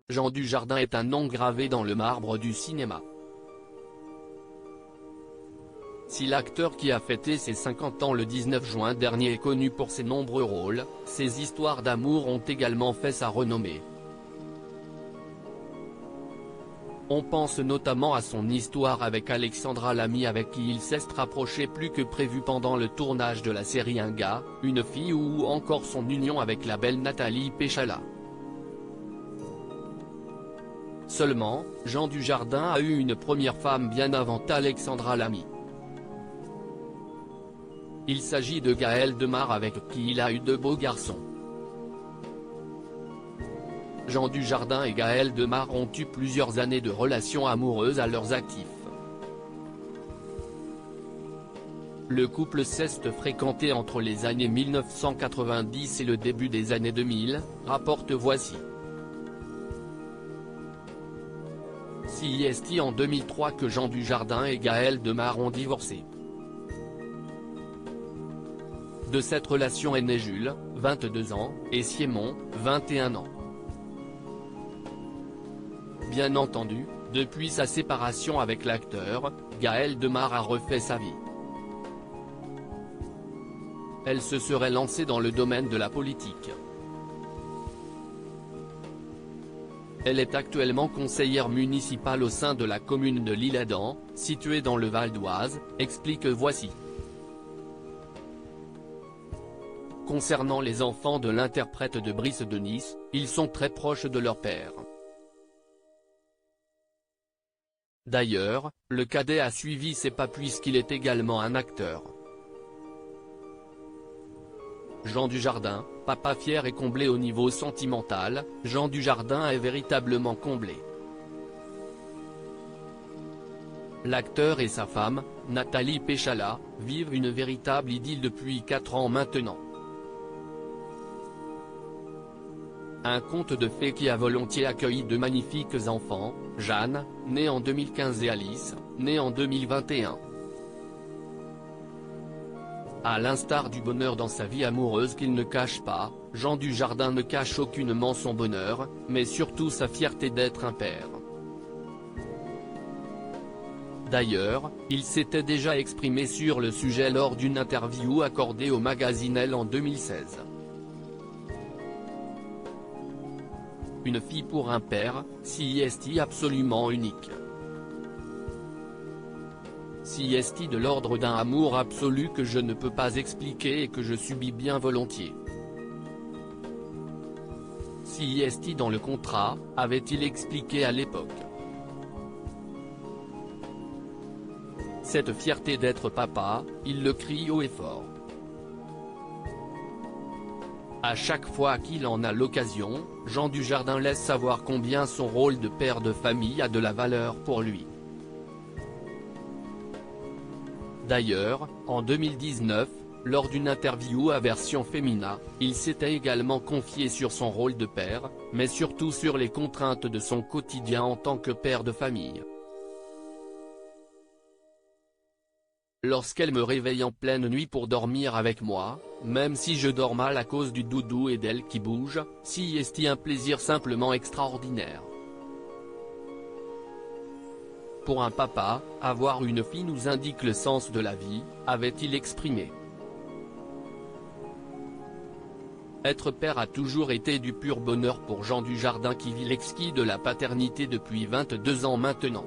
Jean Dujardin est un nom gravé dans le marbre du cinéma. Si l'acteur qui a fêté ses 50 ans le 19 juin dernier est connu pour ses nombreux rôles, ses histoires d'amour ont également fait sa renommée. On pense notamment à son histoire avec Alexandra Lamy, avec qui il s'est rapproché plus que prévu pendant le tournage de la série Un gars, une fille, ou encore son union avec la belle Nathalie Péchala. Seulement, Jean Dujardin a eu une première femme bien avant Alexandra Lamy. Il s'agit de Gaëlle Demar, avec qui il a eu 2 beaux garçons. Jean Dujardin et Gaëlle Demar ont eu plusieurs années de relations amoureuses à leurs actifs. Le couple s'est fréquenté entre les années 1990 et le début des années 2000, rapporte Voici. C'est en 2003 que Jean Dujardin et Gaëlle Demar ont divorcé. De cette relation est né Jules, 22 ans, et Siemon, 21 ans. Bien entendu, depuis sa séparation avec l'acteur, Gaëlle Demar a refait sa vie. Elle se serait lancée dans le domaine de la politique. Elle est actuellement conseillère municipale au sein de la commune de l'Isle-Adam, située dans le Val d'Oise, explique Voici. Concernant les enfants de l'interprète de Brice de Nice, ils sont très proches de leur père. D'ailleurs, le cadet a suivi ses pas puisqu'il est également un acteur. Jean Dujardin, papa fier et comblé au niveau sentimental, Jean Dujardin est véritablement comblé. L'acteur et sa femme, Nathalie Péchala, vivent une véritable idylle depuis 4 ans maintenant. Un conte de fées qui a volontiers accueilli 2 magnifiques enfants, Jeanne, née en 2015, et Alice, née en 2021. À l'instar du bonheur dans sa vie amoureuse qu'il ne cache pas, Jean Dujardin ne cache aucunement son bonheur, mais surtout sa fierté d'être un père. D'ailleurs, il s'était déjà exprimé sur le sujet lors d'une interview accordée au magazine Elle en 2016. Une fille pour un père, c'est absolument unique. C'est de l'ordre d'un amour absolu que je ne peux pas expliquer et que je subis bien volontiers. C'est dans le contrat, avait-il expliqué à l'époque. Cette fierté d'être papa, il le crie haut et fort. À chaque fois qu'il en a l'occasion, Jean Dujardin laisse savoir combien son rôle de père de famille a de la valeur pour lui. D'ailleurs, en 2019, lors d'une interview à Version Femina, il s'était également confié sur son rôle de père, mais surtout sur les contraintes de son quotidien en tant que père de famille. Lorsqu'elle me réveille en pleine nuit pour dormir avec moi, même si je dors mal à cause du doudou et d'elle qui bouge, c'est un plaisir simplement extraordinaire. Pour un papa, avoir une fille nous indique le sens de la vie, avait-il exprimé. Être père a toujours été du pur bonheur pour Jean Dujardin qui vit l'exquis de la paternité depuis 22 ans maintenant.